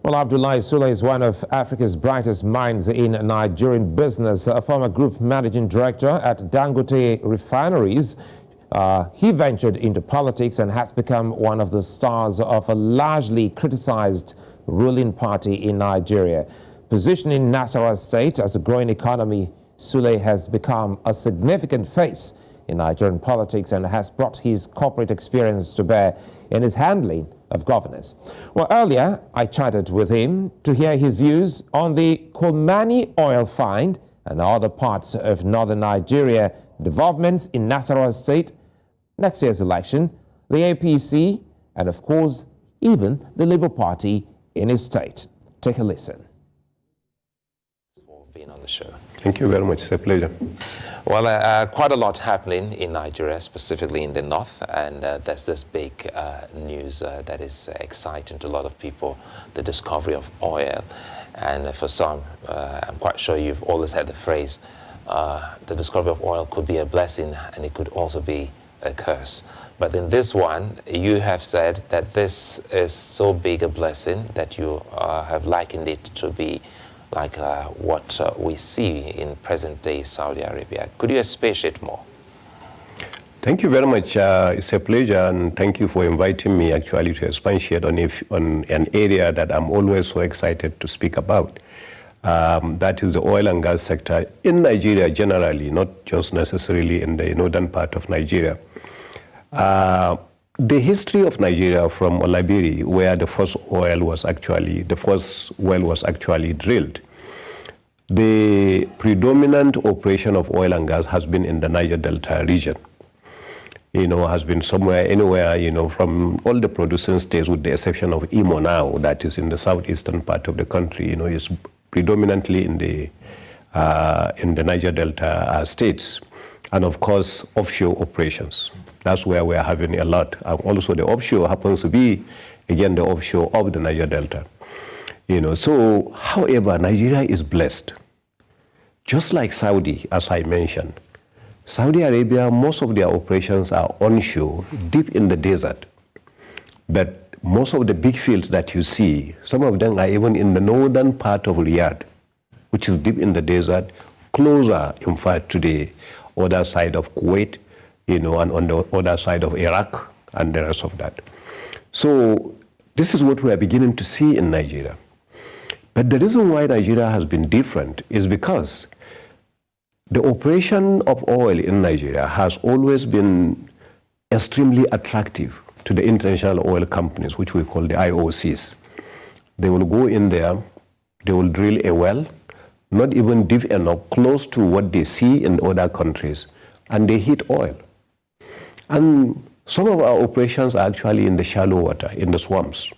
Well, Abdullahi Sule is one of Africa's brightest minds in Nigerian business. A former group managing director at Dangote Refineries, he ventured into politics and has become one of the stars of a largely criticized ruling party in Nigeria. Positioning Nasarawa State as a growing economy, Sule has become a significant face in Nigerian politics and has brought his corporate experience to bear in his handling of governance. Well, earlier I chatted with him to hear his views on the Kolmani oil find and other parts of northern Nigeria, developments in Nasarawa State, next year's election, the APC, and of course, even the Labour Party in his state. Take a listen. For being on the show. Thank you very much. It's a pleasure. Well, quite a lot happening in Nigeria, specifically in the north, and there's this big news that is exciting to a lot of people, the discovery of oil. And for some, I'm quite sure you've always had the phrase, the discovery of oil could be a blessing and it could also be a curse. But in this one, you have said that this is so big a blessing that you have likened it to be like what we see in present-day Saudi Arabia. Could you expatiate more? Thank you very much. It's a pleasure, and thank you for inviting me actually to expatiate on an area that I'm always so excited to speak about. That is the oil and gas sector in Nigeria generally, not just necessarily in the northern part of Nigeria. The history of Nigeria from Olabiri, where the first well was actually drilled, the predominant operation of oil and gas has been in the Niger Delta region. Has been somewhere, anywhere, from all the producing states, with the exception of Imo now, that is in the southeastern part of the country, is predominantly in the Niger Delta states, and of course, offshore operations. That's where we are having a lot. Also, the offshore happens to be, again, the offshore of the Niger Delta. So, however, Nigeria is blessed. Just like Saudi, as I mentioned. Saudi Arabia, most of their operations are onshore, deep in the desert. But most of the big fields that you see, some of them are even in the northern part of Riyadh, which is deep in the desert, closer, in fact, to the other side of Kuwait, and on the other side of Iraq and the rest of that. So this is what we are beginning to see in Nigeria. But the reason why Nigeria has been different is because the operation of oil in Nigeria has always been extremely attractive to the international oil companies, which we call the IOCs. They will go in there, they will drill a well, not even deep enough, close to what they see in other countries, and they hit oil. And some of our operations are actually in the shallow water, in the swamps.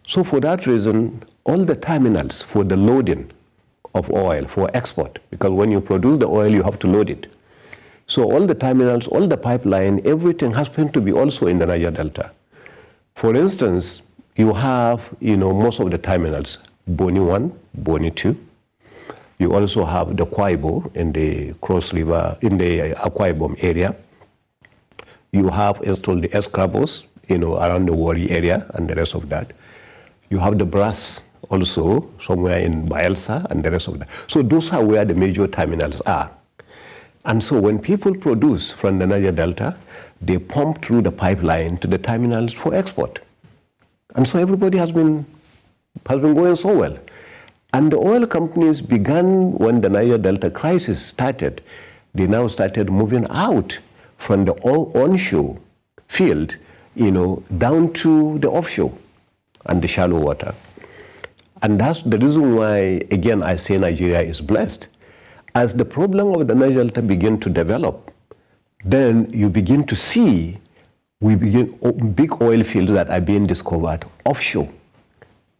So for that reason, all the terminals for the loading of oil for export, because when you produce the oil, you have to load it. So all the terminals, all the pipeline, everything has to be also in the Niger Delta. For instance, you have, most of the terminals, Boni 1, Boni 2. You also have the Kwaibo in the Cross River, in the Akwa Ibom area. You have installed the escravos, around the Wari area and the rest of that. You have the brass also somewhere in Bayelsa and the rest of that. So those are where the major terminals are. And so when people produce from the Niger Delta, they pump through the pipeline to the terminals for export. And so everybody has been going so well. And the oil companies began when the Niger Delta crisis started. They now started moving out from the onshore field, down to the offshore and the shallow water. And that's the reason why, again, I say Nigeria is blessed. As the problem of the Niger Delta begin to develop, then you begin to see, big oil fields that are being discovered offshore,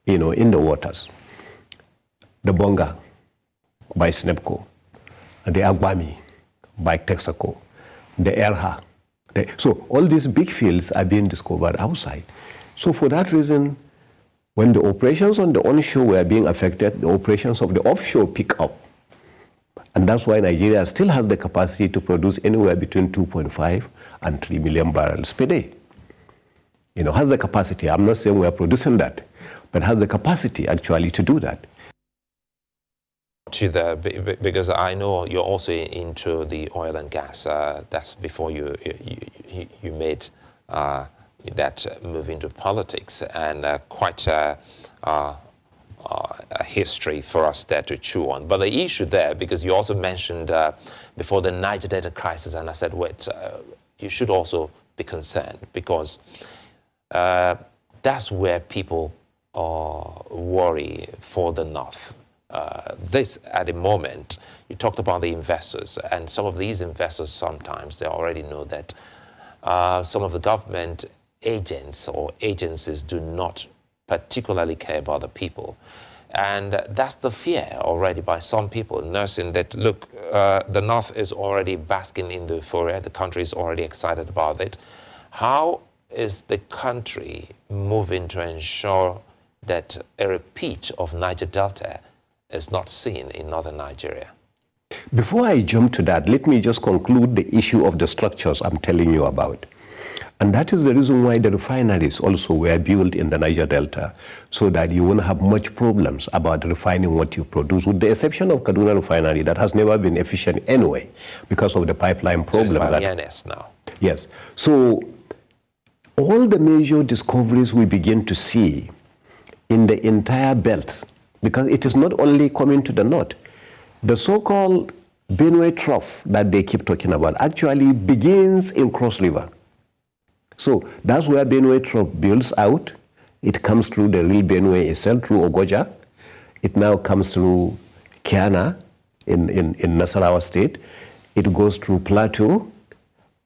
in the waters. The Bonga by Snepco, the Agbami by Texaco, the Erha. So all these big fields are being discovered outside. So for that reason, when the operations on the onshore were being affected, the operations of the offshore pick up. And that's why Nigeria still has the capacity to produce anywhere between 2.5 and 3 million barrels per day. Has the capacity. I'm not saying we are producing that. but has the capacity actually to do that. To the, because I know you're also into the oil and gas. That's before you made that move into politics, and quite a history for us there to chew on. But the issue there, because you also mentioned before the Niger Delta crisis, and I said, wait, you should also be concerned, because that's where people worry for the North. This, at the moment, you talked about the investors, and some of these investors sometimes, they already know that some of the government agents or agencies do not particularly care about the people. And that's the fear already by some people, nursing that, look, the North is already basking in the euphoria, the country is already excited about it. How is the country moving to ensure that a repeat of Niger Delta is not seen in northern Nigeria? Before I jump to that, let me just conclude the issue of the structures I'm telling you about. And that is the reason why the refineries also were built in the Niger Delta, so that you won't have much problems about refining what you produce, with the exception of Kaduna refinery that has never been efficient anyway because of the pipeline problem. So now. Yes. So all the major discoveries we begin to see in the entire belt, because it is not only coming to the north, the so-called Benue Trough that they keep talking about actually begins in Cross River. So that's where Benue Trough builds out. It comes through the real Benue itself, through Ogoja. It now comes through Kiana in Nasarawa State. It goes through Plateau.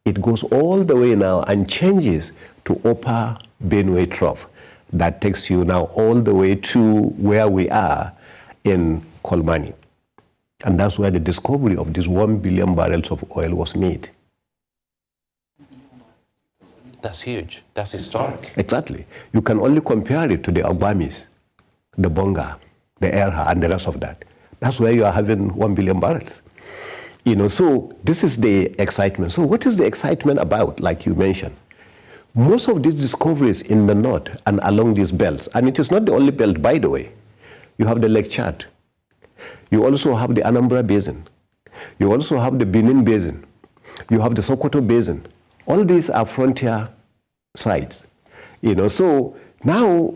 It goes all the way now and changes to Upper Benue Trough. That takes you now all the way to where we are in Kolmani. And that's where the discovery of these 1 billion barrels of oil was made. That's huge. That's historic. Exactly. You can only compare it to the Agbamis, the Bonga, the Erha, and the rest of that. That's where you are having 1 billion barrels. You know, so this is the excitement. So what is the excitement about, like you mentioned? Most of these discoveries in the north and along these belts, and it is not the only belt, by the way. You have the Lake Chad. You also have the Anambra Basin. You also have the Benin Basin. You have the Sokoto Basin. All these are frontier sites. You know, so now,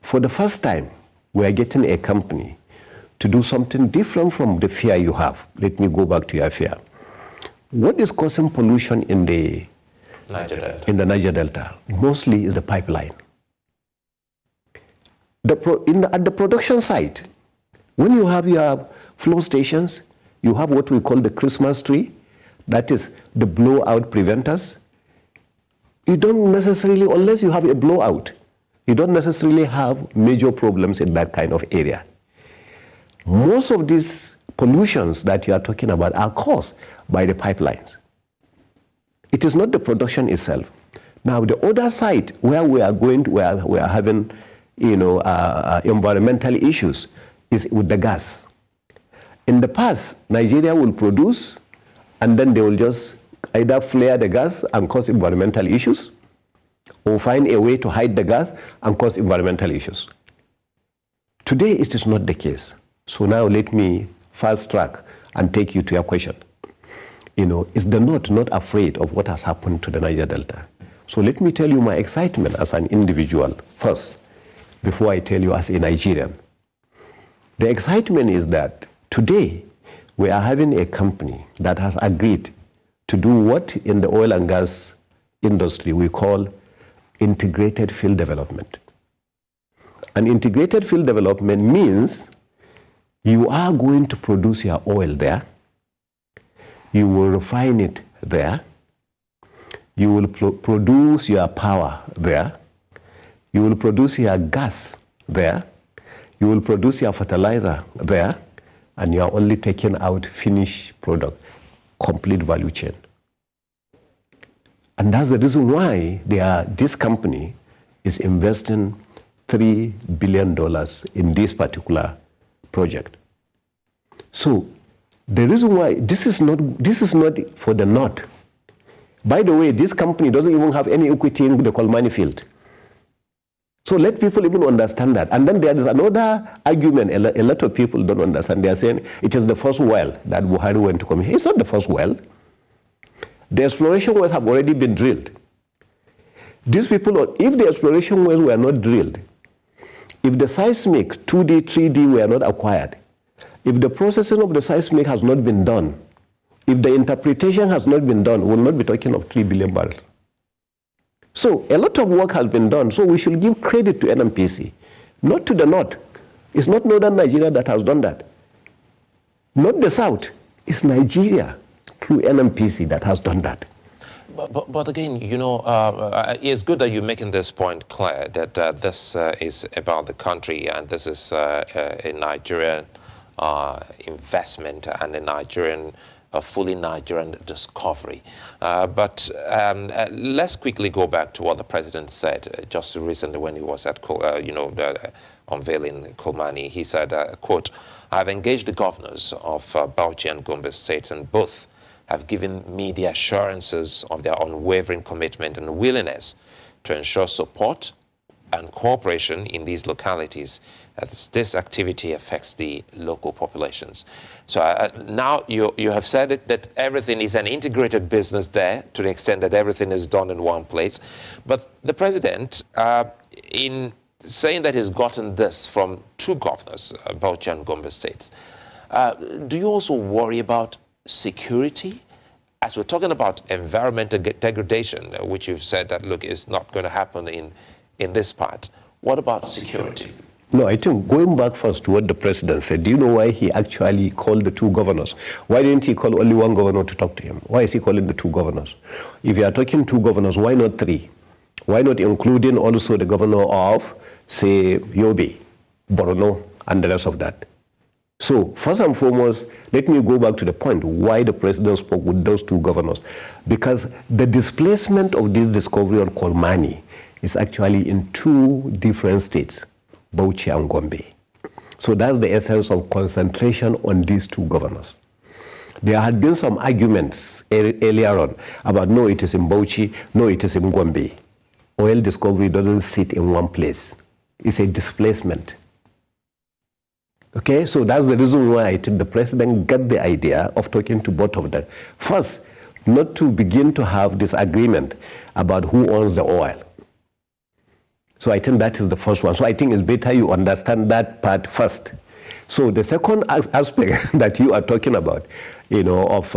for the first time, we are getting a company to do something different from the fear you have. Let me go back to your fear. What is causing pollution in the Niger Delta? Mostly is the pipeline. At the production site, when you have your flow stations, you have what we call the Christmas tree, that is the blowout preventers. You don't necessarily, unless you have a blowout, you don't necessarily have major problems in that kind of area. Most of these pollutions that you are talking about are caused by the pipelines. It is not the production itself. Now, the other side where we are going to, where we are having, you know, environmental issues is with the gas. In the past, Nigeria will produce, and then they will just either flare the gas and cause environmental issues, or find a way to hide the gas and cause environmental issues. Today, it is not the case. So now let me fast track and take you to your question. You know, is the North not afraid of what has happened to the Niger Delta? So let me tell you my excitement as an individual first, before I tell you as a Nigerian. The excitement is that today we are having a company that has agreed to do what in the oil and gas industry we call integrated field development. And integrated field development means you are going to produce your oil there, you will refine it there, you will produce your power there, you will produce your gas there, you will produce your fertilizer there, and you are only taking out finished product, complete value chain. And that's the reason why this company is investing $3 billion in this particular project. So the reason why this is not for the North. By the way, this company doesn't even have any equity in the Kolmani field. So let people even understand that. And then there is another argument a lot of people don't understand. They are saying it is the first well that Buhari went to commission. It's not the first well. The exploration wells have already been drilled. These people, if the exploration wells were not drilled, if the seismic 2D, 3D were not acquired, if the processing of the seismic has not been done, if the interpretation has not been done, we will not be talking of 3 billion barrels. So a lot of work has been done. So we should give credit to NNPC, not to the north. It's not northern Nigeria that has done that. Not the south. It's Nigeria through NNPC that has done that. But again, you know, it's good that you're making this point clear, that this is about the country, and this is a Nigerian investment and a fully Nigerian discovery. But let's quickly go back to what the president said just recently when he was at, unveiling Kolmani. He said, quote, "I've engaged the governors of Bauchi and Gombe states, and both have given me the assurances of their unwavering commitment and willingness to ensure support and cooperation in these localities as this activity affects the local populations." So now you have said it, that everything is an integrated business there to the extent that everything is done in one place. But the president, in saying that he's gotten this from two governors, Bauchi and Gombe states, do you also worry about security? As we're talking about environmental degradation, which you've said that, look, is not going to happen in this part. What about security? No, I think going back first to what the president said, do you know why he actually called the two governors? Why didn't he call only one governor to talk to him? Why is he calling the two governors? If you are talking two governors, why not three? Why not including also the governor of, say, Yobe, Borno, and the rest of that? So, first and foremost, let me go back to the point why the president spoke with those two governors. Because the displacement of this discovery on Kolmani is actually in two different states, Bauchi and Gombe. So that's the essence of concentration on these two governors. There had been some arguments earlier on about, no, it is in Bauchi, no, it is in Gombe. Oil discovery doesn't sit in one place. It's a displacement. Okay, so that's the reason why I think the president got the idea of talking to both of them. First, not to begin to have disagreement about who owns the oil. So I think that is the first one. So I think it's better you understand that part first. So the second aspect that you are talking about, of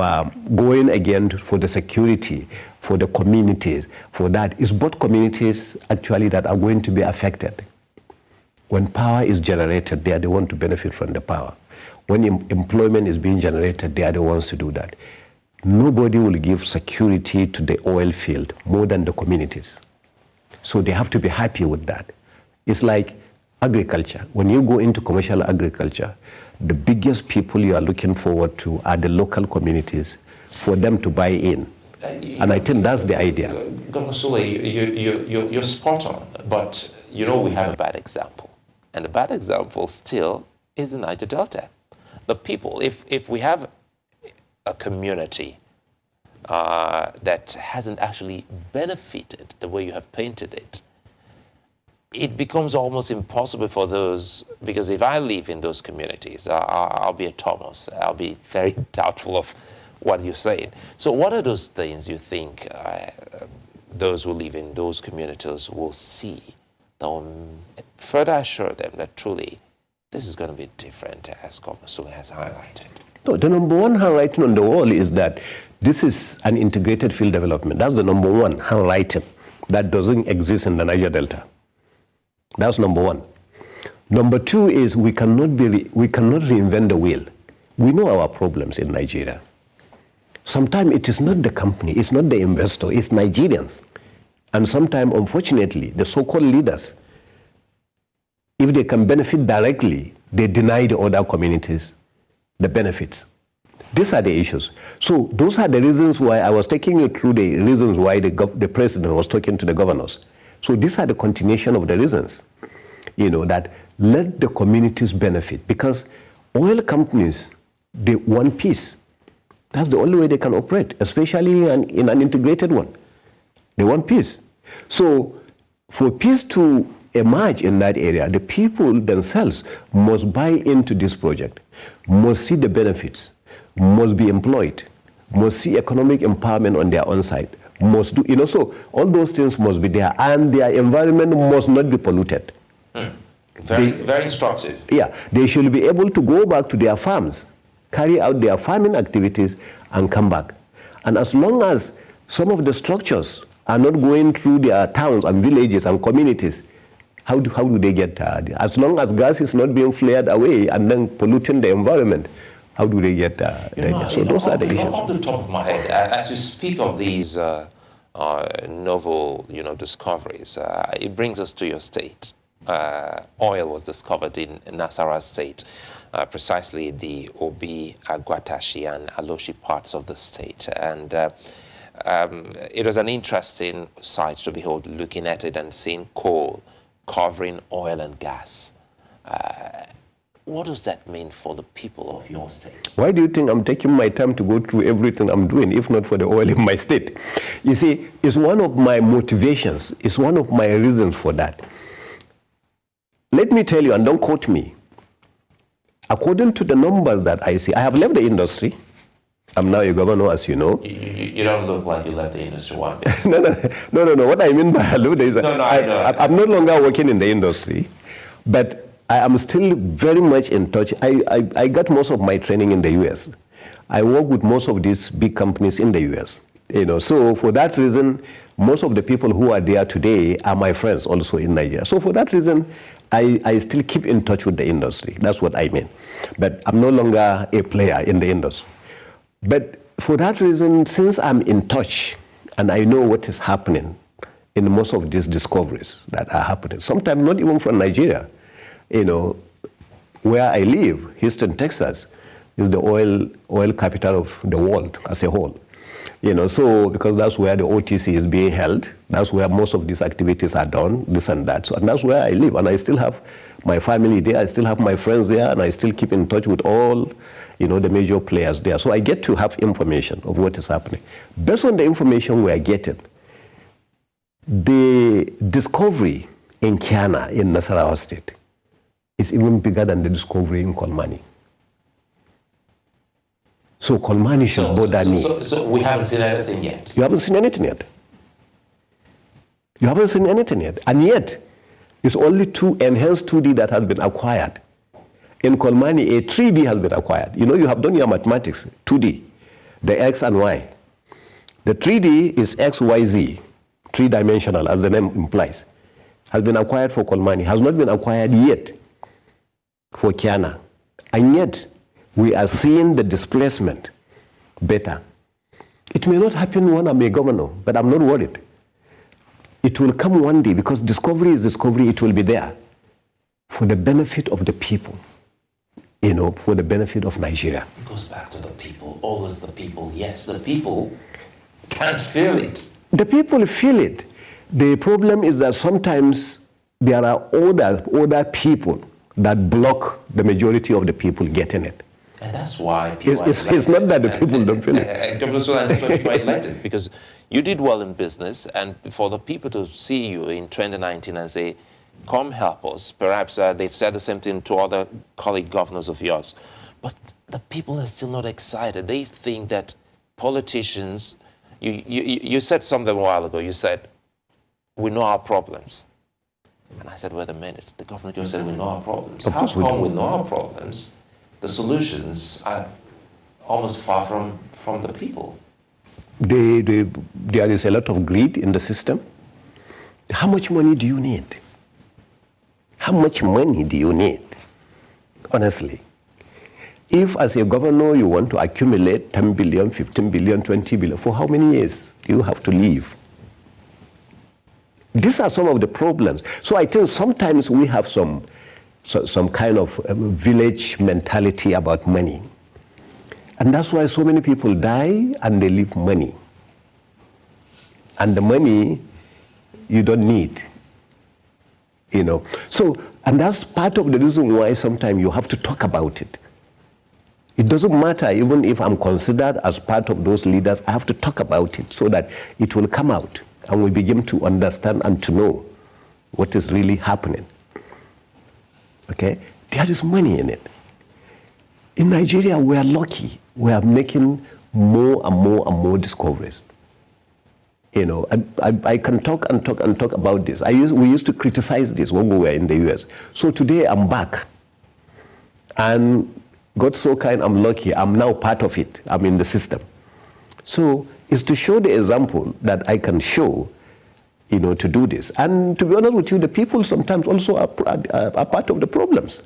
going again for the security, for the communities, for that, is both communities actually that are going to be affected. When power is generated, they are the ones to benefit from the power. When employment is being generated, they are the ones to do that. Nobody will give security to the oil field more than the communities. So they have to be happy with that. It's like agriculture. When you go into commercial agriculture, the biggest people you are looking forward to are the local communities for them to buy in. And I think that's the idea. Governor Sule, you're spot on, but we have a bad example. And the bad example still is the Niger Delta. The people, if we have a community that hasn't actually benefited the way you have painted it, it becomes almost impossible for those, because if I live in those communities, I'll be a Thomas. I'll be very doubtful of what you're saying. So what are those things you think those who live in those communities will see that will further assure them that truly this is going to be different, as Governor Sule has highlighted? No, the number one handwriting on the wall is that this is an integrated field development. That's the number one handwriting that doesn't exist in the Niger Delta. That's number one. Number two is we cannot reinvent the wheel. We know our problems in Nigeria. Sometimes it is not the company, it's not the investor, it's Nigerians. And sometimes, unfortunately, the so-called leaders, if they can benefit directly, they deny the other communities the benefits. These are the issues. So those are the reasons why I was taking you through the reasons why the president was talking to the governors. So these are the continuation of the reasons, that let the communities benefit, because oil companies, they want peace. That's the only way they can operate, especially in an integrated one. They want peace. So for peace to emerge in that area, the people themselves must buy into this project, must see the benefits, must be employed, must see economic empowerment on their own side, must do, so all those things must be there, and their environment must not be polluted. Very instructive. Yeah, they should be able to go back to their farms, carry out their farming activities, and come back. And as long as some of the structures are not going through their towns and villages and communities, how do they get as long as gas is not being flared away and then polluting the environment, how do they get so those are the issues. Off the top of my head, as you speak of these novel discoveries, it brings us to your state. Oil was discovered in Nasarawa State, precisely the Obi, Agwatashi, and Aloshi parts of the state. And it was an interesting sight to behold, looking at it and seeing coal covering oil and gas. What does that mean for the people of your state? Why do you think I'm taking my time to go through everything I'm doing, if not for the oil in my state? You see, it's one of my motivations. It's one of my reasons for that. Let me tell you, and don't quote me. According to the numbers that I see, I have left the industry. I'm now a governor, as you know. You don't look like you left the industry one bit. No. What I mean by I left the industry, I'm no longer working in the industry, but I am still very much in touch. I got most of my training in the U.S. I work with most of these big companies in the U.S. So for that reason, most of the people who are there today are my friends also in Nigeria. So for that reason, I still keep in touch with the industry. That's what I mean. But I'm no longer a player in the industry. But for that reason, since I'm in touch and I know what is happening in most of these discoveries that are happening, sometimes not even from Nigeria, where I live, Houston, Texas, is the oil capital of the world as a whole. So because that's where the OTC is being held, that's where most of these activities are done, this and that. So, and that's where I live, and I still have my family there, I still have my friends there, and I still keep in touch with all, the major players there. So I get to have information of what is happening. Based on the information we are getting, the discovery in Kiana in Nasarawa State is even bigger than the discovery in Kolmani. So Kolmani should bother me. So we haven't seen anything yet? You haven't seen anything yet. You haven't seen anything yet. And yet, it's only enhanced 2D that has been acquired. In Kolmani, a 3D has been acquired. You have done your mathematics, 2D, the X and Y. The 3D is X, Y, Z, three-dimensional, as the name implies. Has been acquired for Kolmani, has not been acquired yet for Kiana. And yet, we are seeing the displacement better. It may not happen when I'm a governor, but I'm not worried. It will come one day, because discovery is discovery, it will be there for the benefit of the people, for the benefit of Nigeria. It goes back to the people, always the people. Yes, the people can't feel it. The people feel it. The problem is that sometimes there are other people that block the majority of the people getting it. And that's why people it's not that the people don't feel it. Governor Sule, that's why people are elected, because you did well in business, and for the people to see you in 2019 and say, come help us, perhaps they've said the same thing to other colleague governors of yours, but the people are still not excited. They think that politicians, you said something a while ago, you said, we know our problems. And I said, wait a minute, the governor just said we know our problems. How come we know our problems? The solutions are almost far from the people. There is a lot of greed in the system. How much money do you need? How much money do you need? Honestly. If as a governor you want to accumulate 10 billion, 15 billion, 20 billion, for how many years do you have to live? These are some of the problems. So I think sometimes we have some kind of village mentality about money. And that's why so many people die and they leave money. And the money you don't need. So, and that's part of the reason why sometimes you have to talk about it. It doesn't matter, even if I'm considered as part of those leaders, I have to talk about it so that it will come out and we begin to understand and to know what is really happening. Okay? There is money in it. In Nigeria, we are lucky. We are making more and more and more discoveries. You know, I can talk and talk and talk about this. We used to criticize this when we were in the US. So today I'm back. And God's so kind, I'm lucky. I'm now part of it. I'm in the system. So it's to show the example that I can show, you know, to do this. And to be honest with you, the people sometimes also are part of the problems.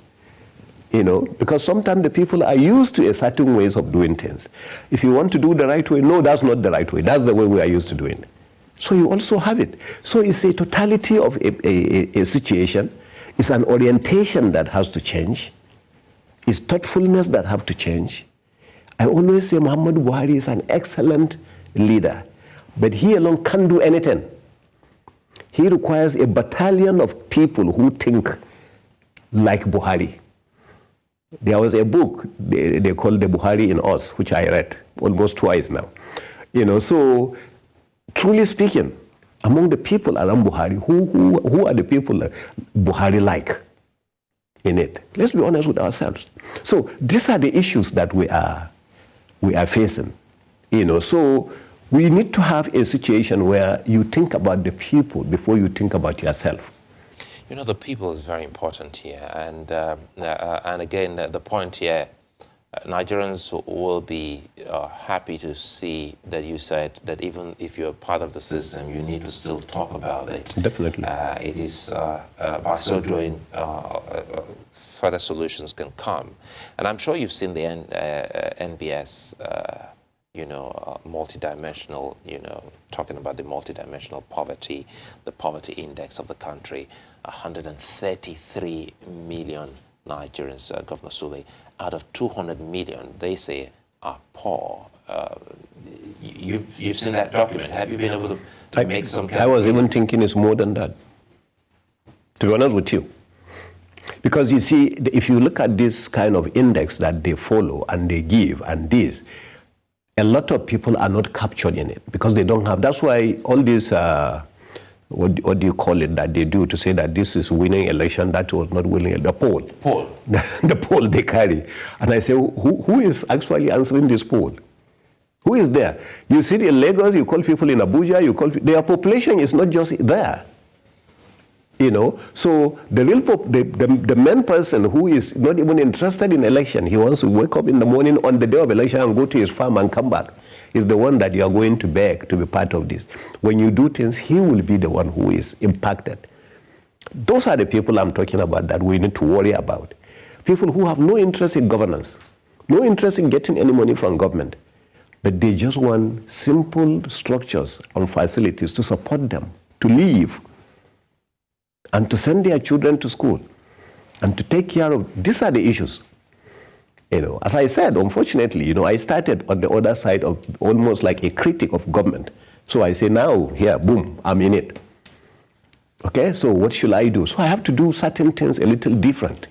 You know, because sometimes the people are used to a certain ways of doing things. If you want to do the right way, no, that's not the right way. That's the way we are used to doing it. So you also have it. So it's a totality of a situation. It's an orientation that has to change. It's thoughtfulness that have to change. I always say Muhammadu Buhari is an excellent leader, but he alone can't do anything. He requires a battalion of people who think like Buhari. There was a book they called The Buhari in Us, which I read almost twice now. You know, so truly speaking, among the people around Buhari, who are the people that Buhari like in it? Let's be honest with ourselves. So these are the issues that we are facing. You know, so we need to have a situation where you think about the people before you think about yourself. You know, the people is very important here, and again, the point here, Nigerians will be happy to see that you said that even if you're part of the system, you need to still talk about it. Definitely. It is by so doing, further solutions can come, and I'm sure you've seen the NBS. You know, multidimensional, you know, talking about the multidimensional poverty, the poverty index of the country, 133 million Nigerians, Governor Sule, out of 200 million, they say, are poor. You've seen that document. Have you been able to make some kind I was even thinking it's more than that, to be honest with you. Because you see, if you look at this kind of index that they follow and they give and this, a lot of people are not captured in it because they don't have. That's why all this, what do you call it, that they do to say that this is winning election, that was not winning, the poll. The poll they carry. And I say, who is actually answering this poll? Who is there? You see in Lagos, you call people in Abuja, you call their population is not just there. You know, so the real the main person who is not even interested in election, he wants to wake up in the morning on the day of election and go to his farm and come back, is the one that you are going to beg to be part of this. When you do things, he will be the one who is impacted. Those are the people I'm talking about that we need to worry about. People who have no interest in governance, no interest in getting any money from government, but they just want simple structures and facilities to support them, to live, and to send their children to school, and to take care of. These are the issues. You know, as I said, unfortunately, you know, I started on the other side of almost like a critic of government. So I say now, here, boom, I'm in it. Okay, so what should I do? So I have to do certain things a little different,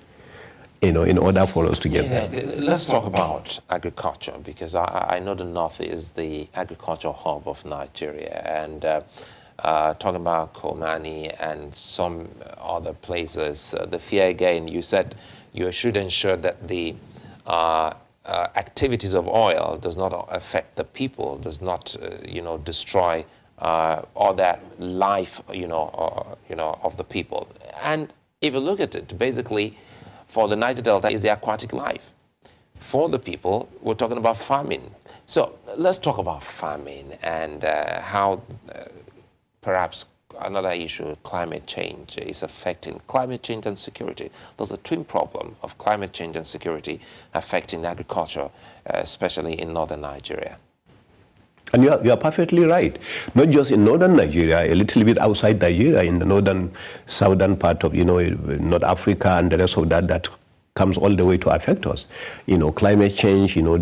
you know, in order for us to get there. Let's talk about agriculture, because I know the North is the agricultural hub of Nigeria, and talking about Kolmani and some other places, the fear again, you said you should ensure that the activities of oil does not affect the people, does not, you know, destroy all that life, you know, of the people. And if you look at it, basically, for the Niger Delta is the aquatic life. For the people, we're talking about farming. So let's talk about farming and how perhaps another issue, climate change, is affecting climate change and security. There's a twin problem of climate change and security affecting agriculture, especially in northern Nigeria. And you are perfectly right. Not just in northern Nigeria, a little bit outside Nigeria, in the northern, southern part of, you know, North Africa and the rest of that comes all the way to affect us. You know, climate change, you know,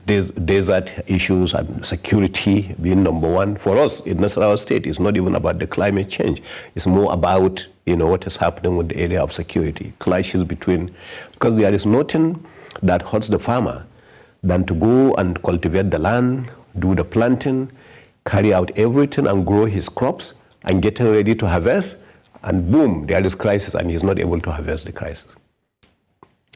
desert issues and security being number one. For us in Nasarawa State, it's not even about the climate change. It's more about, you know, what is happening with the area of security, clashes between, because there is nothing that hurts the farmer than to go and cultivate the land, do the planting, carry out everything and grow his crops, and getting ready to harvest, and boom, there is crisis, and he's not able to harvest the crisis.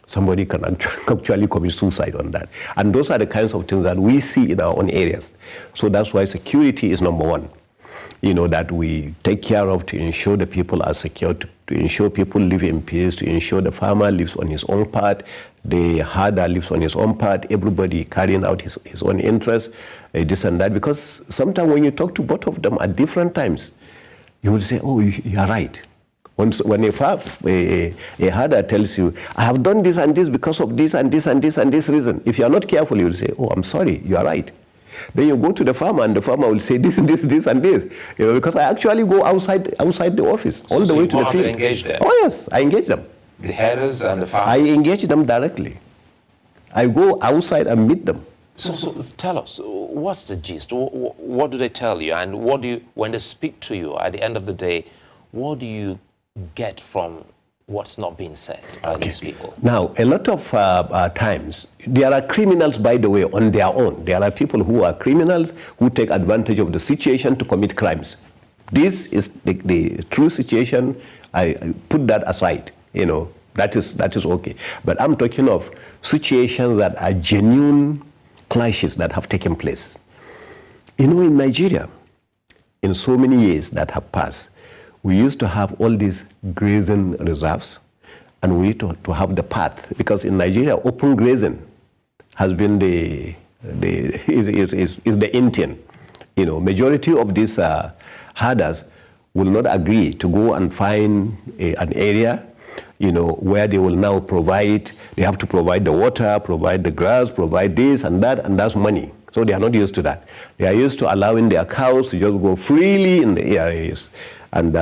Somebody can actually commit suicide on that. And those are the kinds of things that we see in our own areas. So that's why security is number one, that we take care of, to ensure the people are secure, to ensure people live in peace, to ensure the farmer lives on his own part, the herder lives on his own part, everybody carrying out his own interests, this and that. Because sometimes when you talk to both of them at different times, you will say, oh, you are right. When a herder tells you, I have done this and this because of this and this and this and this reason, if you are not careful, you will say, oh, I'm sorry, you are right. Then you go to the farmer, and the farmer will say this, this, this, and this. Because I actually go outside the office, all the way to the field. To engage them? Oh yes, I engage them. The herders and the farmers? I engage them directly. I go outside and meet them. So tell us, what's the gist? What do they tell you? And when they speak to you at the end of the day, what do you get from what's not being said by these people? Now, a lot of times, there are criminals, by the way, on their own. There are people who are criminals who take advantage of the situation to commit crimes. This is the true situation. I put that aside, that is okay. But I'm talking of situations that are genuine clashes that have taken place. In Nigeria, in so many years that have passed, we used to have all these grazing reserves, and we used to have the path, because in Nigeria, open grazing has been the intent. Majority of these herders will not agree to go and find an area, where they will now they have to provide the water, provide the grass, provide this and that, and that's money. So they are not used to that. They are used to allowing their cows to just go freely in the areas and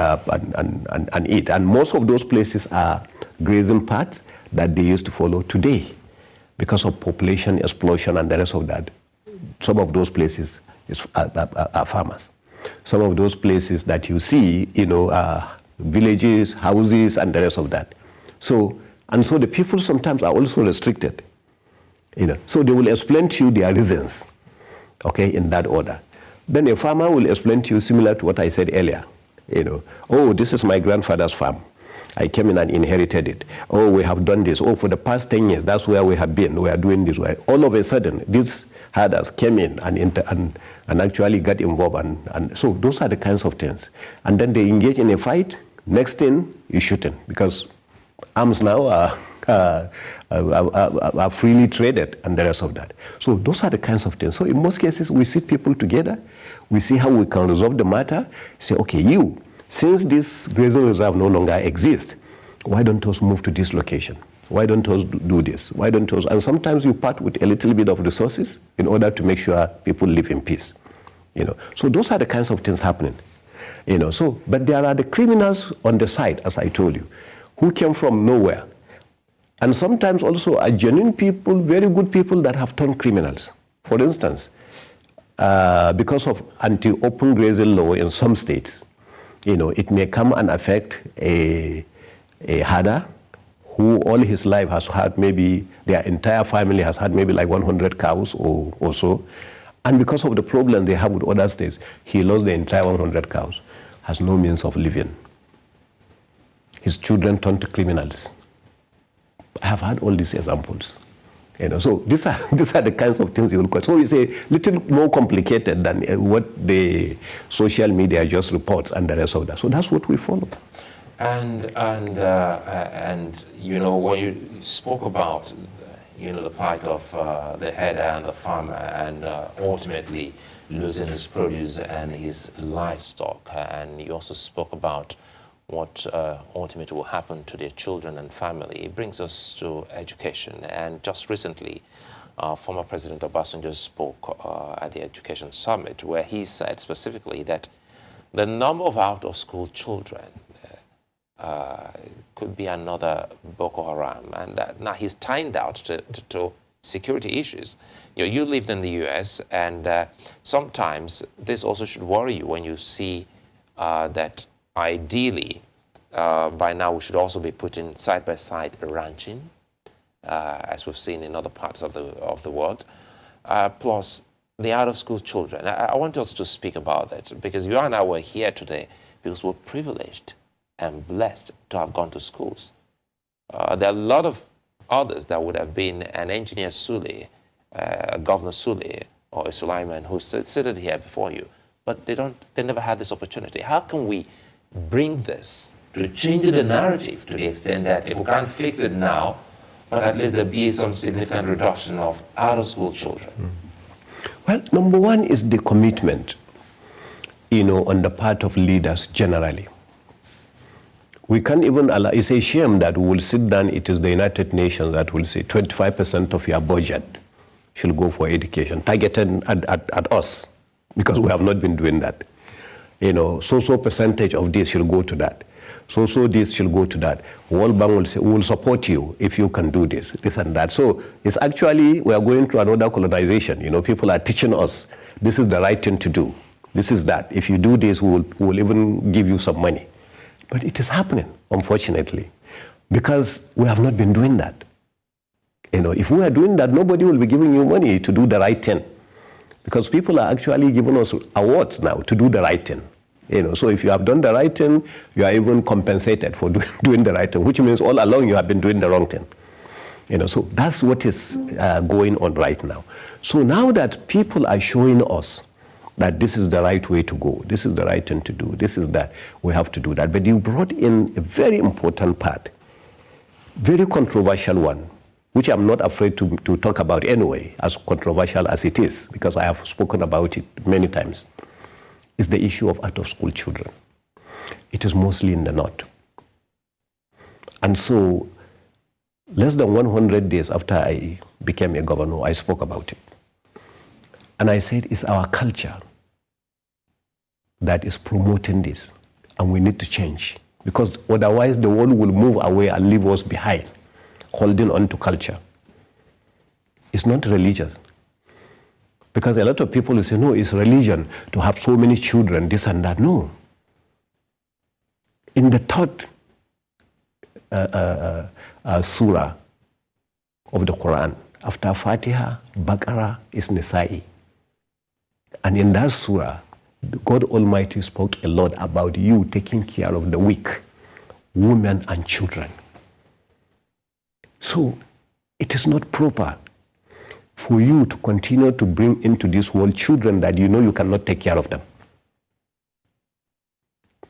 eat. And most of those places are grazing paths that they used to follow today. Because of population explosion and the rest of that, some of those places are farmers. Some of those places that you see, are villages, houses, and the rest of that. So the people sometimes are also restricted. So they will explain to you their reasons, okay, in that order. Then a farmer will explain to you similar to what I said earlier. Oh, this is my grandfather's farm. I came in and inherited it. Oh, we have done this. Oh, for the past 10 years, that's where we have been. We are doing this. All of a sudden, these herders came in and actually got involved. And so those are the kinds of things. And then they engage in a fight. Next thing, you shoot them, because arms now are freely traded and the rest of that. So those are the kinds of things. So in most cases, we sit people together. We see how we can resolve the matter. Say, okay, since this grazing reserve no longer exists, why don't us move to this location? Why don't us do this? Why don't us? And sometimes you part with a little bit of resources in order to make sure people live in peace. So those are the kinds of things happening. But there are the criminals on the side, as I told you, who came from nowhere. And sometimes also are genuine people, very good people that have turned criminals. For instance, because of anti-open grazing law in some states, it may come and affect a herder who all his life has had, maybe their entire family has had maybe like 100 cows or so. And because of the problem they have with other states, he lost the entire 100 cows, has no means of living. His children turned to criminals. I have had all these examples. So these are the kinds of things you will call. So it's a little more complicated than what the social media just reports and the rest of that. So that's what we follow. And when you spoke about the plight of the herder and the farmer, and ultimately losing his produce and his livestock, and you also spoke about what ultimately will happen to their children and family. It brings us to education. And just recently, former President Obasanjo spoke at the Education Summit, where he said specifically that the number of out-of-school children could be another Boko Haram. And now he's tying out to security issues. You lived in the US, and sometimes this also should worry you when you see that ideally, by now we should also be putting side-by-side ranching, as we've seen in other parts of the world, plus the out-of-school children. I want us to speak about that, because you and I were here today because we're privileged and blessed to have gone to schools. There are a lot of others that would have been an engineer Sule, Governor Sule, or a Sulaiman who seated here before you, but they never had this opportunity. How can we bring this to change the narrative to the extent that if we can't fix it now, but at least there be some significant reduction of out-of-school children? Well, number one is the commitment, on the part of leaders generally. We can't even allow, it's a shame that we will sit down, it is the United Nations that will say 25% of your budget should go for education, targeted at us, because we have not been doing that. So percentage of this should go to that. So this should go to that. World Bank will say, we will support you if you can do this and that. So it's actually, we are going through another colonization. People are teaching us, this is the right thing to do. This is that. If you do this, we'll even give you some money. But it is happening, unfortunately, because we have not been doing that. If we are doing that, nobody will be giving you money to do the right thing, because people are actually giving us awards now to do the right thing. So if you have done the right thing, you are even compensated for doing the right thing, which means all along you have been doing the wrong thing. So that's what is going on right now. So now that people are showing us that this is the right way to go, this is the right thing to do, this is that, we have to do that. But you brought in a very important part, very controversial one, which I'm not afraid to talk about anyway, as controversial as it is, because I have spoken about it many times, is the issue of out-of-school children. It is mostly in the north. And so, less than 100 days after I became a governor, I spoke about it. And I said, it's our culture that is promoting this, and we need to change, because otherwise the world will move away and leave us behind, holding on to culture. It's not religious. Because a lot of people will say, no, it's religion to have so many children, this and that. No. In the third surah of the Quran, after Fatiha, Baqarah is Nisa'i. And in that surah, God Almighty spoke a lot about you taking care of the weak, women and children. So it is not proper for you to continue to bring into this world children that you cannot take care of them.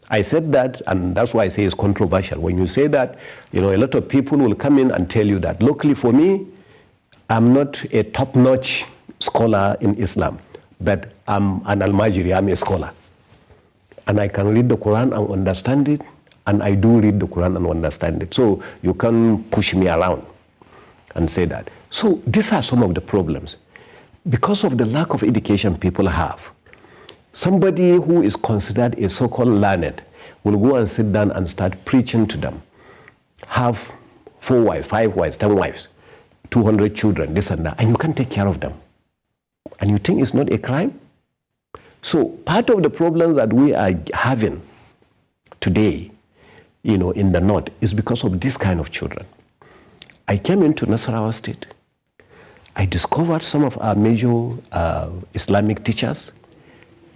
I said that, and that's why I say it's controversial. When you say that, a lot of people will come in and tell you that. Luckily for me, I'm not a top-notch scholar in Islam, but I'm an Al-Majiri, I'm a scholar. And I can read the Quran and understand it, and I do read the Quran and understand it. So you can push me around and say that. So these are some of the problems. Because of the lack of education people have, somebody who is considered a so-called learned will go and sit down and start preaching to them. Have 4 wives, 5 wives, 10 wives, 200 children, this and that, and you can't take care of them. And you think it's not a crime? So part of the problems that we are having today, in the north, is because of this kind of children. I came into Nasarawa State. I discovered some of our major Islamic teachers.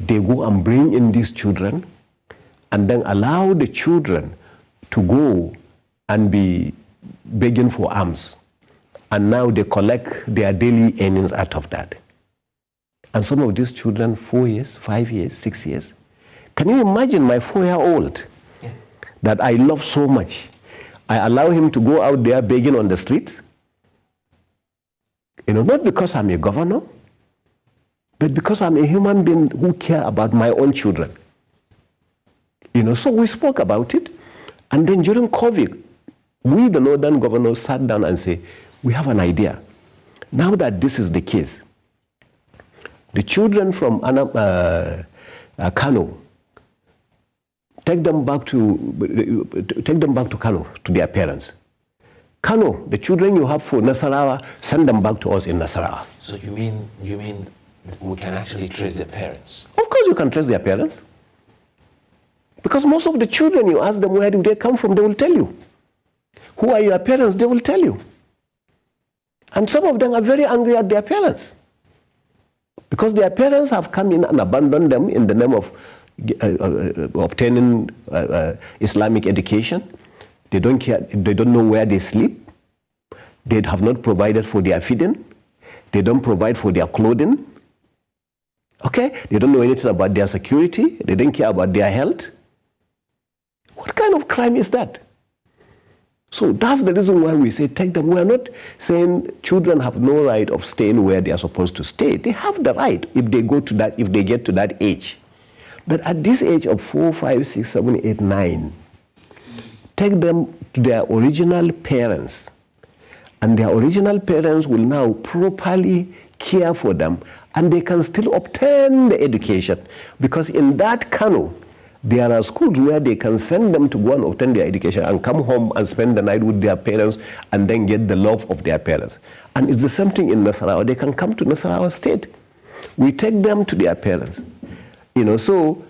They go and bring in these children and then allow the children to go and be begging for alms. And now they collect their daily earnings out of that. And some of these children, 4 years, 5 years, 6 years. Can you imagine my 4-year-old that I love so much? I allow him to go out there begging on the streets. Not because I'm a governor, but because I'm a human being who care about my own children. So we spoke about it. And then during COVID, we, the northern governors, sat down and said, we have an idea. Now that this is the case, the children from Kano, take them back to Kano, to their parents. Kano, the children you have for Nasarawa, send them back to us in Nasarawa. So you mean we can actually trace their parents? Of course you can trace their parents. Because most of the children, you ask them where do they come from, they will tell you. Who are your parents, they will tell you. And some of them are very angry at their parents. Because their parents have come in and abandoned them in the name of, obtaining Islamic education. They don't care. They don't know where they sleep. They have not provided for their feeding. They don't provide for their clothing. Okay? They don't know anything about their security. They don't care about their health. What kind of crime is that? So that's the reason why we say take them. We are not saying children have no right of staying where they are supposed to stay. They have the right if they go to that, if they get to that age. But at this age of 4, 5, 6, 7, 8, 9, take them to their original parents. And their original parents will now properly care for them, and they can still obtain the education. Because in that Kano, there are schools where they can send them to go and obtain their education and come home and spend the night with their parents and then get the love of their parents. And it's the same thing in Nasarawa. They can come to Nasarawa State. We take them to their parents. So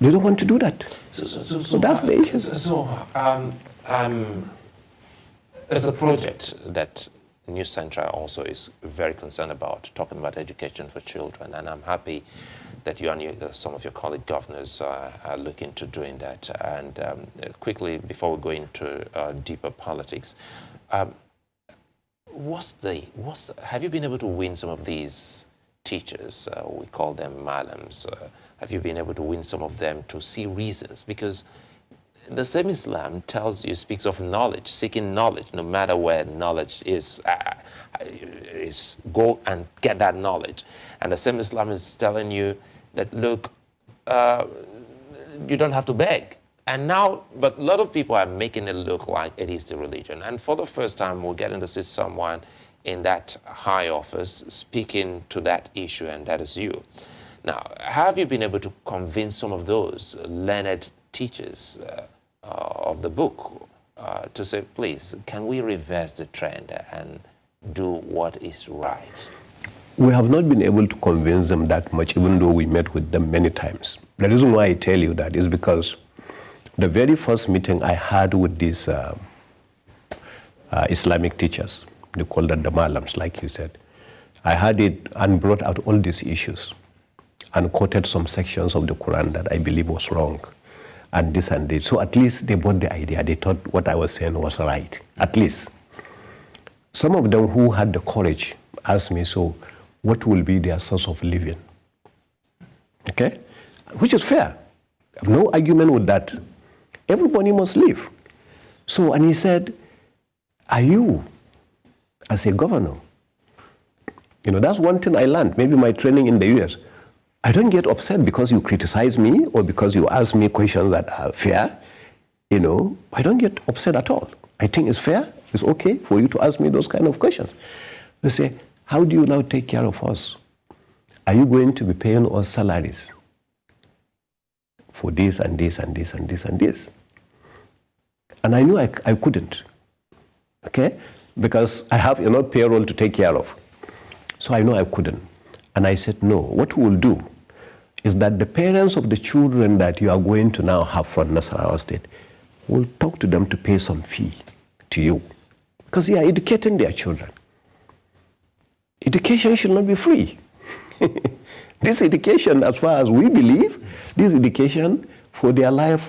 they don't want to do that. So that's the issue. There's a project that New Central also is very concerned about, talking about education for children, and I'm happy that you and some of your colleague governors are looking to doing that. And quickly, before we go into deeper politics, have you been able to win some of these teachers? We call them malams. Have you been able to win some of them to see reasons? Because the same Islam speaks of knowledge, seeking knowledge, no matter where knowledge is go and get that knowledge. And the same Islam is telling you that, look, you don't have to beg. And now, but a lot of people are making it look like it is the religion. And for the first time, we're getting to see someone in that high office speaking to that issue, and that is you. Now, have you been able to convince some of those learned teachers of the book to say, please, can we reverse the trend and do what is right? We have not been able to convince them that much, even though we met with them many times. The reason why I tell you that is because the very first meeting I had with these Islamic teachers, they call them the malams, like you said, I had it and brought out all these issues and quoted some sections of the Quran that I believe was wrong, and this and that. So at least they bought the idea. They thought what I was saying was right, at least. Some of them who had the courage asked me, so what will be their source of living? Okay? Which is fair. I have no argument with that. Everybody must live. So, and he said, are you, as a governor, that's one thing I learned, maybe my training in the US. I don't get upset because you criticize me or because you ask me questions that are fair. I don't get upset at all. I think it's fair. It's okay for you to ask me those kind of questions. You say, how do you now take care of us? Are you going to be paying us salaries for this and this and this and this and this? And I knew I couldn't, okay? Because I have enough payroll to take care of. So I know I couldn't. And I said, no, what we'll do is that the parents of the children that you are going to now have from Nasarawa State will talk to them to pay some fee to you. Because they are educating their children. Education should not be free. This education, as far as we believe, this education for their life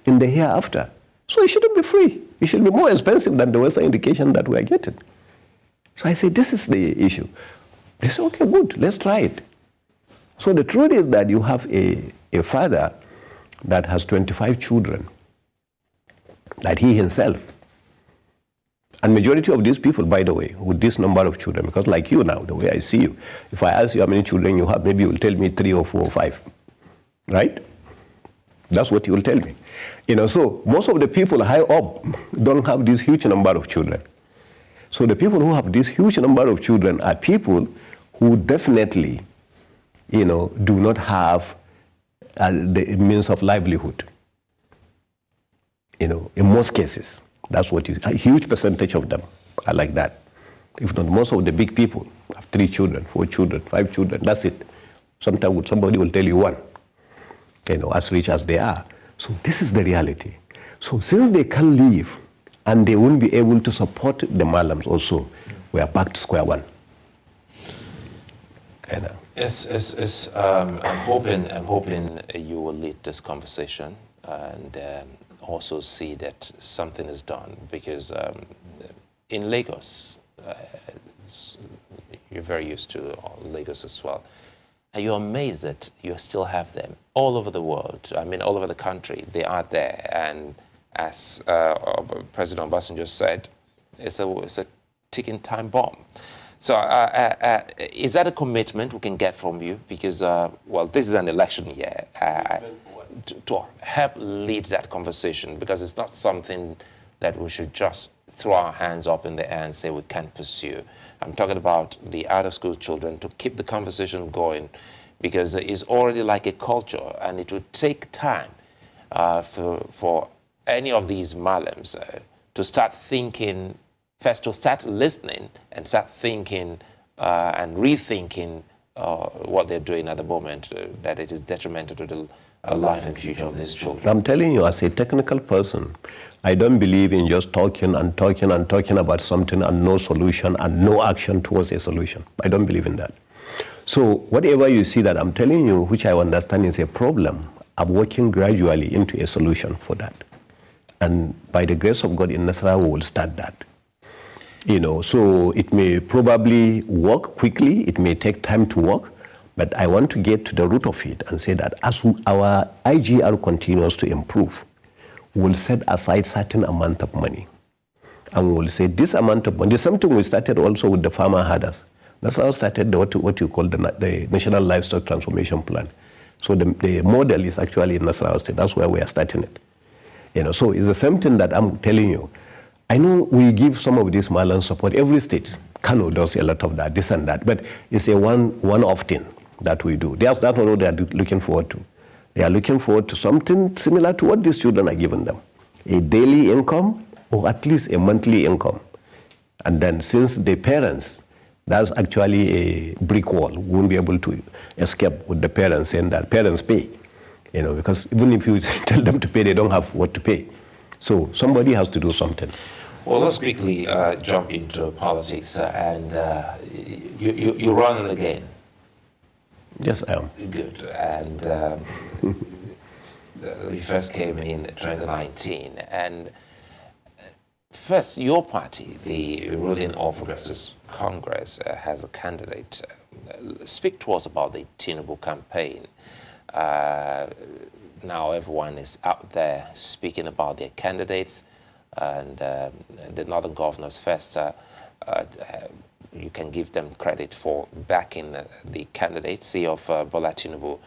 in the hereafter. So it shouldn't be free. It should be more expensive than the Western education that we are getting. So I say, this is the issue. They say, okay, good, let's try it. So the truth is that you have a father that has 25 children, that he himself, and majority of these people, by the way, with this number of children, because like you now, the way I see you, if I ask you how many children you have, maybe you will tell me 3 or 4 or 5, right? That's what you will tell me. So most of the people high up don't have this huge number of children. So the people who have this huge number of children are people who definitely, do not have the means of livelihood. In most cases, that's what a huge percentage of them are like that. If not, most of the big people have 3 children, 4 children, 5 children, that's it. Sometimes somebody will tell you 1, as rich as they are. So this is the reality. So since they can't leave, and they won't be able to support the malams also, we are back to square one. kind of. I'm hoping you will lead this conversation and also see that something is done, because in Lagos, you're very used to Lagos as well. And you're amazed that you still have them all over the world. I mean, all over the country, they are there. And as President Obasanjo said, it's a ticking time bomb. So is that a commitment we can get from you? Because, well, this is an election year. To help lead that conversation, because it's not something that we should just throw our hands up in the air and say we can't pursue. I'm talking about the out-of-school children, to keep the conversation going, because it's already like a culture, and it would take time for any of these malams to start thinking, first to start listening and start thinking and rethinking what they're doing at the moment, that it is detrimental to the life and future of these children. I'm telling you, as a technical person, I don't believe in just talking and talking and talking about something and no solution and no action towards a solution. I don't believe in that. So whatever you see that I'm telling you, which I understand is a problem, I'm working gradually into a solution for that. And by the grace of God in Nasarawa, we will start that. You know, so it may probably work quickly, it may take time to work, but I want to get to the root of it and say that as our IGR continues to improve, we'll set aside certain amount of money. And we'll say this amount of money, there's something we started also with the farmer herders. That's how I started what you call the National Livestock Transformation Plan. So the model is actually in Nasarawa State. That's where we are starting it. You know, so it's the same thing that I'm telling you. I know we give some of this Malan support. Every state, Kano does a lot of that, this and that, but it's a one-off thing that we do. That's what they are looking forward to. They are looking forward to something similar to what these children are giving them. A daily income or at least a monthly income. And then since the parents, that's actually a brick wall. We won't be able to escape with the parents saying that parents pay. You know, because even if you tell them to pay, they don't have what to pay. So somebody has to do something. Well, let's quickly jump into politics. And you run again. Yes, I am. Good. And you first came in 2019. And first, your party, the ruling All Progressives Congress, has a candidate. Speak to us about the Tinubu campaign. Now everyone is out there speaking about their candidates, and the Northern Governors first, you can give them credit for backing the candidacy of Bola Tinubu.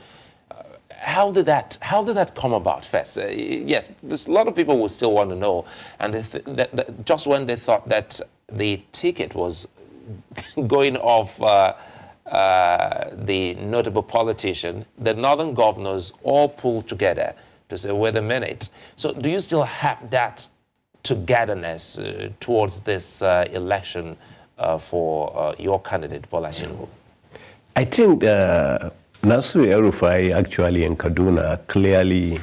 How did that come about first? Yes, there's a lot of people will still want to know, and that just when they thought that the ticket was going off the notable politician, the Northern Governors all pulled together to say, wait a minute. So do you still have that togetherness towards this election for your candidate, Bola Tinubu? I think Nasir El-Rufai actually in Kaduna clearly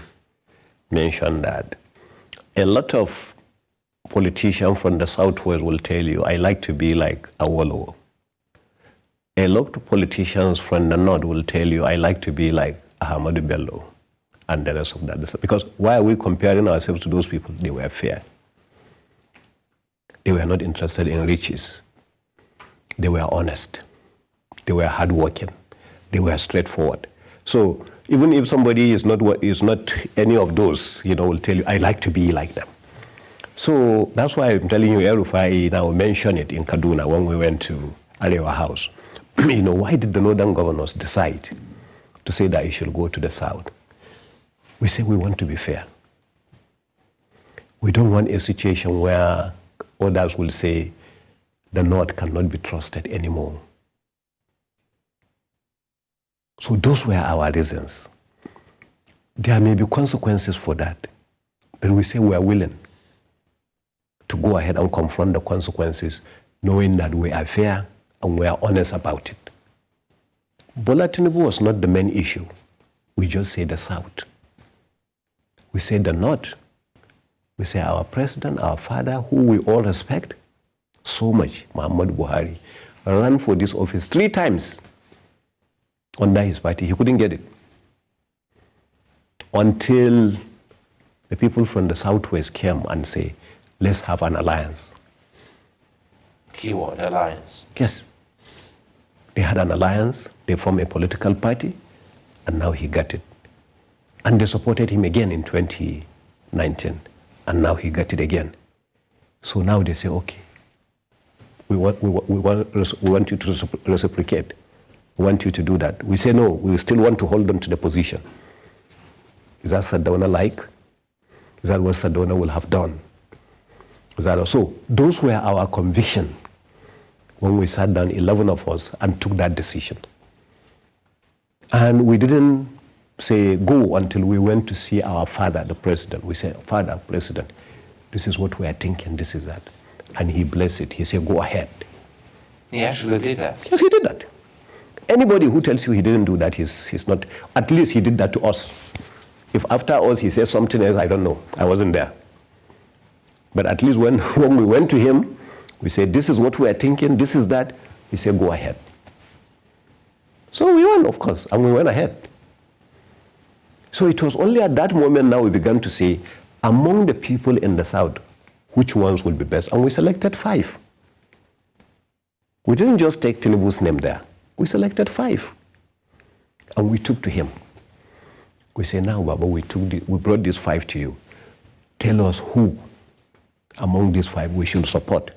mentioned that a lot of politicians from the Southwest will tell you, I like to be like Awolowo. A lot of politicians from the North will tell you, I like to be like Ahmadu Bello and the rest of that. Because why are we comparing ourselves to those people? They were fair. They were not interested in riches. They were honest. They were hardworking. They were straightforward. So even if somebody is not any of those, will tell you, I like to be like them. So that's why I'm telling you, El-Rufai now mentioned it in Kaduna when we went to Arewa House. Why did the Northern Governors decide to say that it should go to the South? We say we want to be fair. We don't want a situation where others will say the North cannot be trusted anymore. So those were our reasons. There may be consequences for that, but we say we are willing to go ahead and confront the consequences, knowing that we are fair and we are honest about it. Bola Tinubu was not the main issue. We just say the South. We say the North. We say our president, our father, who we all respect so much, Muhammadu Buhari, ran for this office 3 times. under his party. He couldn't get it until the people from the Southwest came and say, let's have an alliance. Keyword, alliance. Yes. They had an alliance, they formed a political party, and now he got it. And they supported him again in 2019, and now he got it again. So now they say, okay, we want you to reciprocate. We want you to do that. We say, no, we still want to hold on to the position. Is that Sardauna like? Is that what Sardauna will have done? Is that also? Those were our conviction when we sat down, 11 of us, and took that decision. And we didn't say go until we went to see our father, the president. We said, Father, President, this is what we are thinking, this is that. And he blessed it. He said, go ahead. He actually did that? Yes, he did that. Anybody who tells you he didn't do that, he's not, at least he did that to us. If after us he says something else, I don't know. I wasn't there. But at least when we went to him, we said, this is what we are thinking, this is that. He said, go ahead. So we went, of course, and we went ahead. So it was only at that moment now we began to say, among the people in the South, which ones will be best? And we selected 5. We didn't just take Tinubu's name there. We selected 5. And we took to him. We say, now, Baba, we brought these 5 to you. Tell us who among these 5 we should support.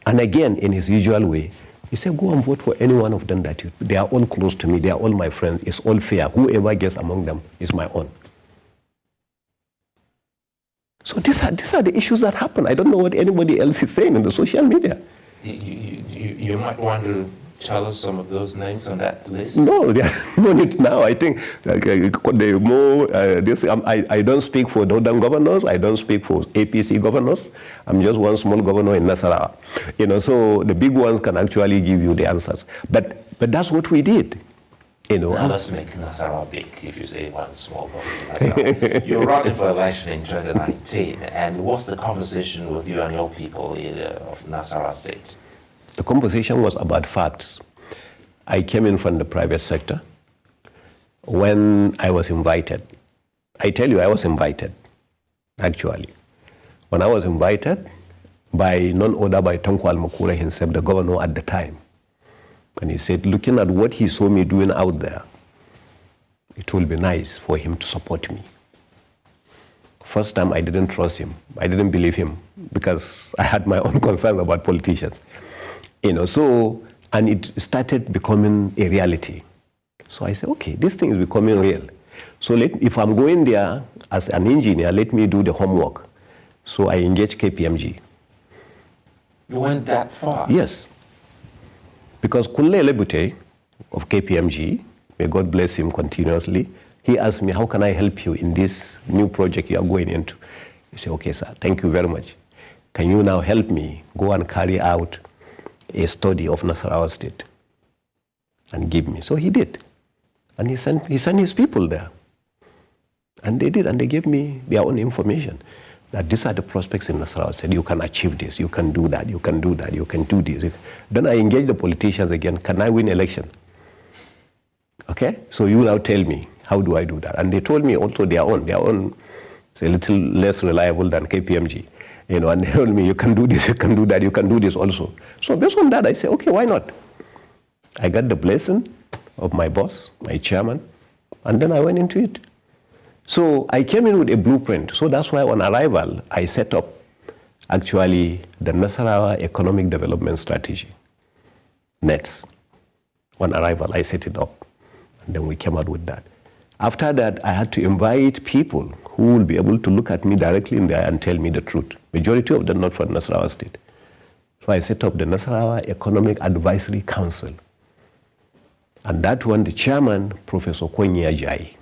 And again, in his usual way, he said, go and vote for any one of them that you, they are all close to me, they are all my friends, it's all fair. Whoever gets among them is my own. So these are the issues that happen. I don't know what anybody else is saying in the social media. You might want to tell us some of those names on that list? No, they are on it now. I think the more, I don't speak for Northern governors, I don't speak for APC governors. I'm just one small governor in Nasarawa. So the big ones can actually give you the answers. But that's what we did. Now let's make Nasarawa big, if you say one small government. You're running for election in 2019, and what's the conversation with you and your people of Nasarawa State? The conversation was about facts. I came in from the private sector. When I was invited, I tell you I was invited, actually. When I was invited by none other by Tanko Al-Makura himself, the governor at the time. And he said, looking at what he saw me doing out there, it will be nice for him to support me. First time I didn't trust him. I didn't believe him because I had my own concerns about politicians. And it started becoming a reality. So I said, okay, this thing is becoming real. So if I'm going there as an engineer, let me do the homework. So I engaged KPMG. You went that far? Yes. Because Kunle Lebute of KPMG, may God bless him continuously, he asked me, how can I help you in this new project you are going into? I said, okay, sir, thank you very much. Can you now help me go and carry out a study of Nasarawa State and give me? So he did. And he sent his people there. And they did, and they gave me their own information. That these are the prospects in Nasarawa State. You can achieve this, you can do that, you can do that, you can do this. Then I engaged the politicians again. Can I win election? Okay? So you now tell me, how do I do that? And they told me also their own is a little less reliable than KPMG. And they told me, you can do this, you can do that, you can do this also. So based on that, I said, okay, why not? I got the blessing of my boss, my chairman, and then I went into it. So I came in with a blueprint. So that's why on arrival, I set up actually the Nasarawa Economic Development Strategy, NETS. On arrival, I set it up. And then we came out with that. After that, I had to invite people who will be able to look at me directly in the eye and tell me the truth. Majority of them not from Nasarawa State. So I set up the Nasarawa Economic Advisory Council. And that one, the chairman, Professor Kwenyi Ajayi,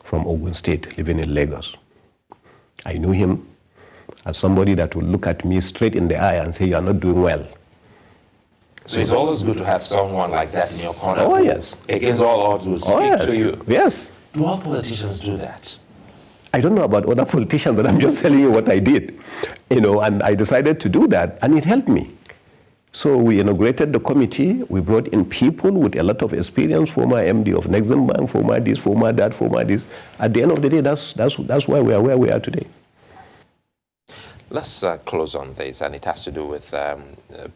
from Ogun State, living in Lagos. I knew him as somebody that would look at me straight in the eye and say, you are not doing well. So it's always good to have someone like that in your corner. Oh, yes. Against all odds will speak to you. Yes. Do all politicians do that? I don't know about other politicians, but I'm just telling you what I did. And I decided to do that, and it helped me. So we inaugurated the committee. We brought in people with a lot of experience, former MD of Nexim Bank, former this, former that, former this. At the end of the day, that's why we are where we are today. Let's close on this, and it has to do with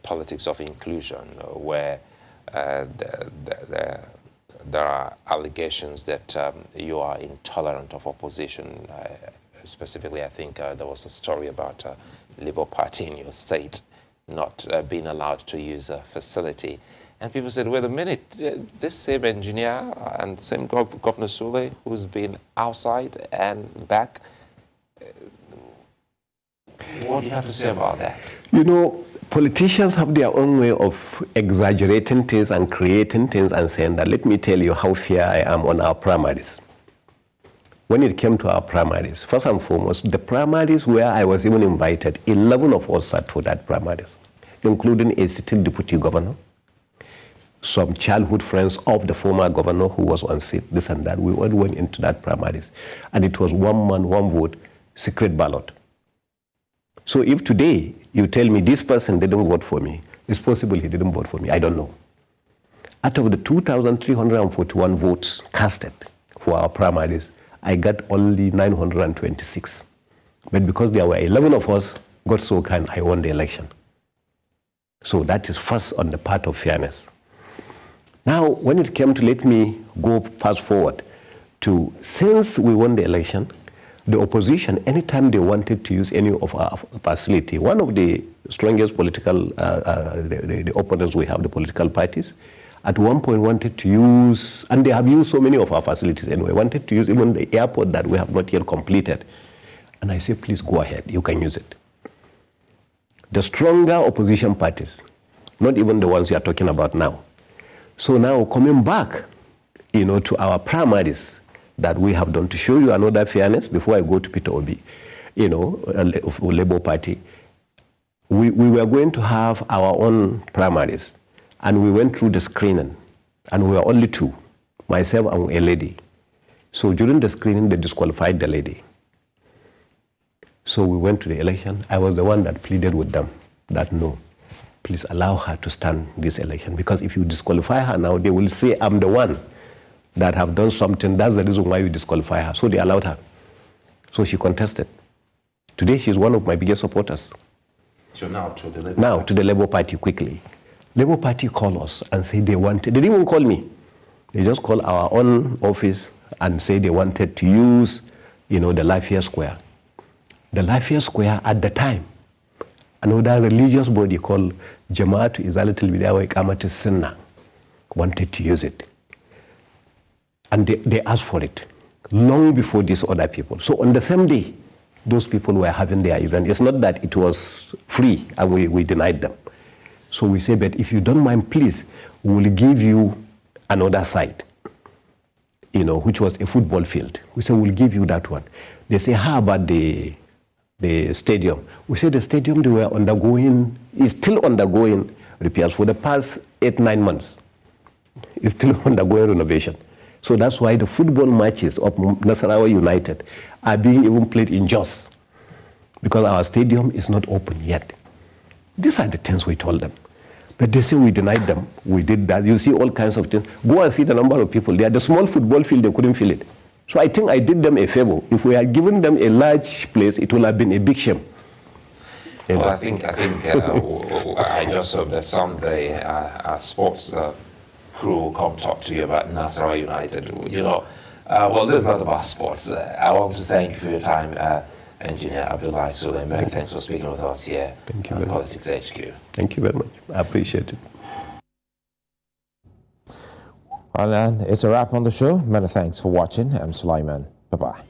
politics of inclusion, where there are allegations that you are intolerant of opposition. Specifically, I think there was a story about Labour Party in your state not being allowed to use a facility. And people said, wait a minute, this same engineer and same Governor Sule, who's been outside and back, what do you have to say about that? You know, politicians have their own way of exaggerating things and creating things and saying that, let me tell you how fair I am on our primaries. When it came to our primaries, first and foremost, the primaries where I was even invited, 11 of us sat for that primaries, including a sitting deputy governor, some childhood friends of the former governor who was on seat, this and that. We all went into that primaries. And it was one man, one vote, secret ballot. So if today you tell me this person didn't vote for me, it's possible he didn't vote for me, I don't know. Out of the 2,341 votes casted for our primaries, I got only 926. But because there were 11 of us, God so kind, I won the election. So that is first on the part of fairness. Now, when it came to let me go fast forward to, since we won the election, the opposition, anytime they wanted to use any of our facility, one of the strongest political, the opponents we have, the political parties, at one point wanted to use, and they have used so many of our facilities anyway, wanted to use even the airport that we have not yet completed. And I say, please go ahead, you can use it. The stronger opposition parties, not even the ones you are talking about now. So now coming back, you know, to our primaries that we have done, to show you another fairness, before I go to Peter Obi, you know, Labour Party, we were going to have our own primaries. And we went through the screening, and we were only two, myself and a lady. So during the screening, they disqualified the lady. So we went to the election. I was the one that pleaded with them that no, please allow her to stand this election, because if you disqualify her now, they will say I'm the one that have done something. That's the reason why you disqualify her. So they allowed her. So she contested. Today, she's one of my biggest supporters. So now to the Labour Party. To the Labour Party quickly. Labour Party called us and said they wanted, they didn't even call me. They just called our own office and said they wanted to use, you know, the Lafayette Square. The Lafayette Square at the time, another religious body called Jama'atu Izalatul Bid'ah wa Iqamatus Sunnah wanted to use it. And they asked for it long before these other people. So on the same day, those people were having their event. It's not that it was free and we denied them. So we say, but if you don't mind, please, we'll give you another site, you know, which was a football field. We say, we'll give you that one. They say, how about the stadium? We say the stadium they were undergoing, is still undergoing repairs for the past 8-9 months. It's still undergoing renovation. So that's why the football matches of Nasarawa United are being even played in Jos, because our stadium is not open yet. These are the things we told them. But they say we denied them. We did that. You see all kinds of things. Go and see the number of people. They had a small football field, they couldn't fill it. So I think I did them a favor. If we had given them a large place, it would have been a big shame. Well, I think I just hope that someday our sports crew will come talk to you about Nasarawa United. You know, well, this is not about sports. I want to thank you for your time, Engineer Abdullahi Sule. Many thanks for speaking with us here on Politics HQ. Thank you very much. I appreciate it. Well, then, it's a wrap on the show. Many thanks for watching. I'm Sulaiman. Bye-bye.